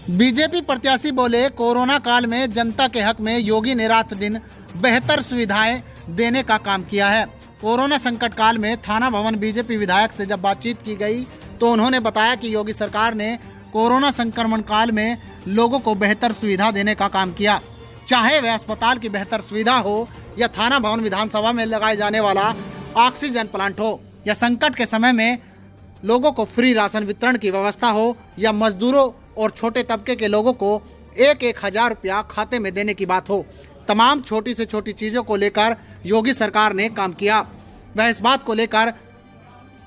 BJP प्रत्याशी बोले, corona काल में जनता के हक में योगी ने रात दिन बेहतर सुविधाएं देने का काम किया है। कोरोना संकट काल में थाना भवन बीजेपी विधायक से जब बातचीत की गई तो उन्होंने बताया कि योगी सरकार ने कोरोना संक्रमण काल में लोगों को बेहतर सुविधा देने का काम किया, चाहे वह अस्पताल की बेहतर सुविधा हो या थाना भवन विधानसभा में लगाए जाने वाला ऑक्सीजन प्लांट हो या संकट के समय में लोगों को फ्री राशन वितरण की व्यवस्था हो या मजदूरों और छोटे तबके के लोगों को 1,000 रुपया खाते में देने की बात हो। तमाम छोटी से छोटी चीजों को लेकर योगी सरकार ने काम किया। वह इस बात को लेकर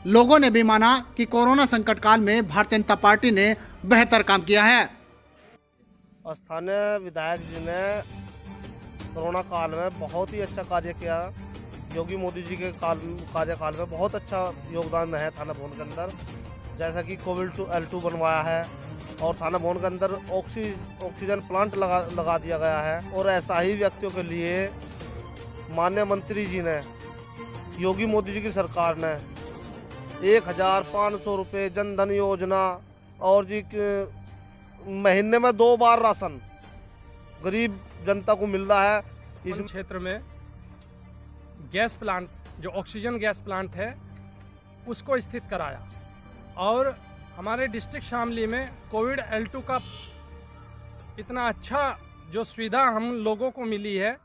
लोगों ने भी माना कि कोरोना संकट काल में भारतीय जनता पार्टी ने बेहतर काम किया है। स्थानीय विधायक जी ने कोरोना काल में बहुत ही अच्छा कार्य किया। योगी मोदी जी के कार्यकाल में बहुत अच्छा योगदान है थाना भवन के अंदर, जैसा कि कोविड L2 बनवाया है और थाना भवन के अंदर ऑक्सीजन प्लांट लगा दिया गया है। और ऐसा ही व्यक्तियों के लिए माननीय मंत्री जी ने, योगी मोदी जी की सरकार ने 1,500 रुपये जन धन योजना और जी महीने में 2 बार राशन गरीब जनता को मिल रहा है। इस क्षेत्र में गैस प्लांट, जो ऑक्सीजन गैस प्लांट है, उसको स्थित कराया और हमारे डिस्ट्रिक्ट शामली में कोविड L2 का इतना अच्छा जो सुविधा हम लोगों को मिली है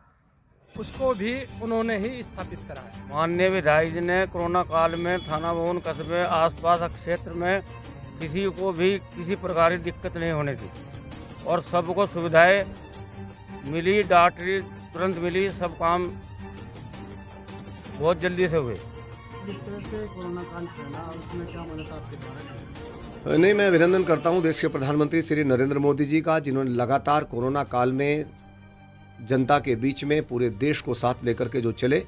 उसको भी उन्होंने ही स्थापित कराया। माननीय विधायक जी ने कोरोना काल में थाना भवन कस्बे आसपास क्षेत्र में किसी को भी किसी प्रकार की दिक्कत नहीं होने दी और सबको सुविधाएं मिली, डॉक्टरी तुरंत मिली, सब काम बहुत जल्दी से हुए। जिस तरह से कोरोना काल फैला उसमें क्या मदद आपके द्वारा? नहीं, मैं अभिनंदन करता हूं देश के प्रधानमंत्री श्री नरेंद्र मोदी जी का, जिन्होंने लगातार कोरोना काल में जनता के बीच में पूरे देश को साथ लेकर के जो चले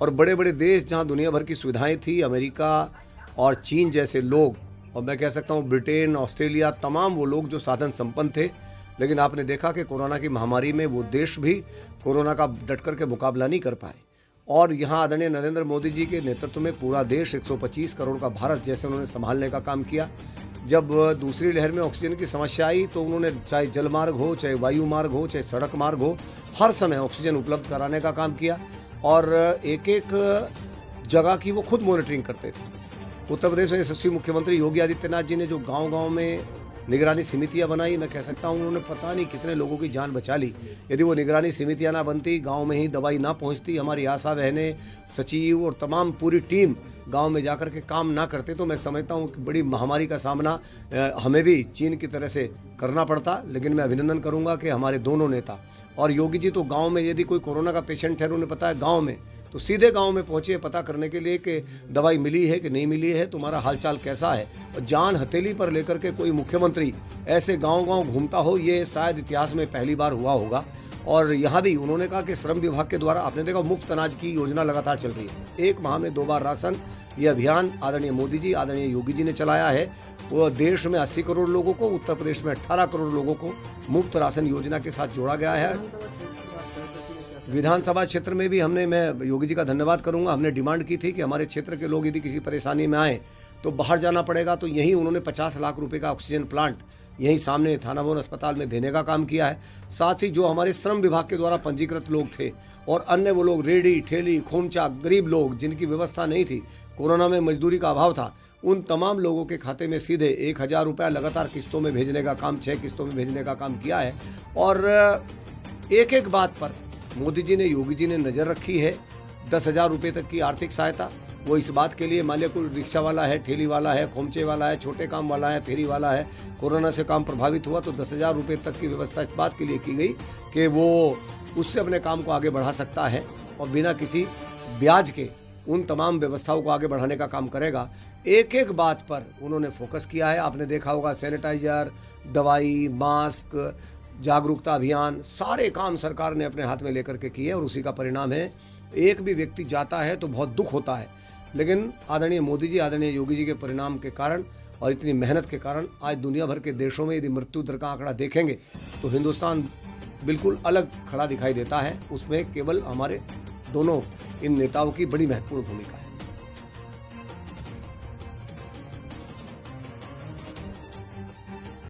और बड़े बड़े देश जहां दुनिया भर की सुविधाएं थी, अमेरिका और चीन जैसे लोग, और मैं कह सकता हूं ब्रिटेन, ऑस्ट्रेलिया, तमाम वो लोग जो साधन संपन्न थे, लेकिन आपने देखा कि कोरोना की महामारी में वो देश भी कोरोना का डट कर के मुकाबला नहीं कर पाए। और यहाँ आदरणीय नरेंद्र मोदी जी के नेतृत्व में पूरा देश 125 करोड़ का भारत जैसे उन्होंने संभालने का काम किया। जब दूसरी लहर में ऑक्सीजन की समस्या आई तो उन्होंने चाहे जल मार्ग हो, चाहे वायु मार्ग हो, चाहे सड़क मार्ग हो, हर समय ऑक्सीजन उपलब्ध कराने का काम किया और एक एक जगह की वो खुद मॉनिटरिंग करते थे। उत्तर प्रदेश में यशस्वी मुख्यमंत्री योगी आदित्यनाथ जी ने जो गाँव-गाँव में निगरानी समितियां बनाई, मैं कह सकता हूं उन्होंने पता नहीं कितने लोगों की जान बचा ली। यदि वो निगरानी समितियां ना बनती, गांव में ही दवाई ना पहुंचती, हमारी आशा बहनें, सचिव और तमाम पूरी टीम गांव में जाकर के काम ना करते, तो मैं समझता हूं कि बड़ी महामारी का सामना हमें भी चीन की तरह से करना पड़ता। लेकिन मैं अभिनंदन करूंगा कि हमारे दोनों नेता और योगी जी तो गाँव में यदि कोई कोरोना का पेशेंट है, उन्हें पता है गाँव में, तो सीधे गांव में पहुंचे पता करने के लिए कि दवाई मिली है कि नहीं मिली है, तुम्हारा हालचाल कैसा है। और जान हथेली पर लेकर के कोई मुख्यमंत्री ऐसे गांव-गांव घूमता हो, ये शायद इतिहास में पहली बार हुआ होगा। और यहाँ भी उन्होंने कहा कि श्रम विभाग के द्वारा आपने देखा मुफ्त अनाज की योजना लगातार चल रही है। 1 माह में 2 बार राशन, ये अभियान आदरणीय मोदी जी, आदरणीय योगी जी ने चलाया है। वो देश में 80 करोड़ लोगों को, उत्तर प्रदेश में 18 करोड़ लोगों को मुफ्त राशन योजना के साथ जोड़ा गया है। विधानसभा क्षेत्र में भी मैं योगी जी का धन्यवाद करूंगा। हमने डिमांड की थी कि हमारे क्षेत्र के लोग यदि किसी परेशानी में आए तो बाहर जाना पड़ेगा, तो यहीं उन्होंने 50 लाख रुपए का ऑक्सीजन प्लांट यहीं सामने थाना भवन अस्पताल में देने का काम किया है। साथ ही जो हमारे श्रम विभाग के द्वारा पंजीकृत लोग थे और अन्य वो लोग रेडी ठेली खोमचा गरीब लोग जिनकी व्यवस्था नहीं थी, कोरोना में मजदूरी का अभाव था, उन तमाम लोगों के खाते में सीधे 1,000 रुपया लगातार किस्तों में भेजने का काम, 6 किस्तों में भेजने का काम किया है। और एक एक बात पर मोदी जी ने, योगी जी ने नज़र रखी है। 10,000 रुपये तक की आर्थिक सहायता, वो इस बात के लिए, मान लिया कोई रिक्शा वाला है, ठेली वाला है, खोमचे वाला है, छोटे काम वाला है, फेरी वाला है, कोरोना से काम प्रभावित हुआ तो 10,000 रुपये तक की व्यवस्था इस बात के लिए की गई कि वो उससे अपने काम को आगे बढ़ा सकता है और बिना किसी ब्याज के उन तमाम व्यवस्थाओं को आगे बढ़ाने का काम करेगा। एक एक बात पर उन्होंने फोकस किया है। आपने देखा होगा सैनिटाइजर, दवाई, मास्क, जागरूकता अभियान, सारे काम सरकार ने अपने हाथ में लेकर के किए और उसी का परिणाम है। एक भी व्यक्ति जाता है तो बहुत दुख होता है, लेकिन आदरणीय मोदी जी, आदरणीय योगी जी के परिणाम के कारण और इतनी मेहनत के कारण आज दुनिया भर के देशों में यदि मृत्यु दर का आंकड़ा देखेंगे तो हिंदुस्तान बिल्कुल अलग खड़ा दिखाई देता है। उसमें केवल हमारे दोनों इन नेताओं की बड़ी महत्वपूर्ण भूमिका है।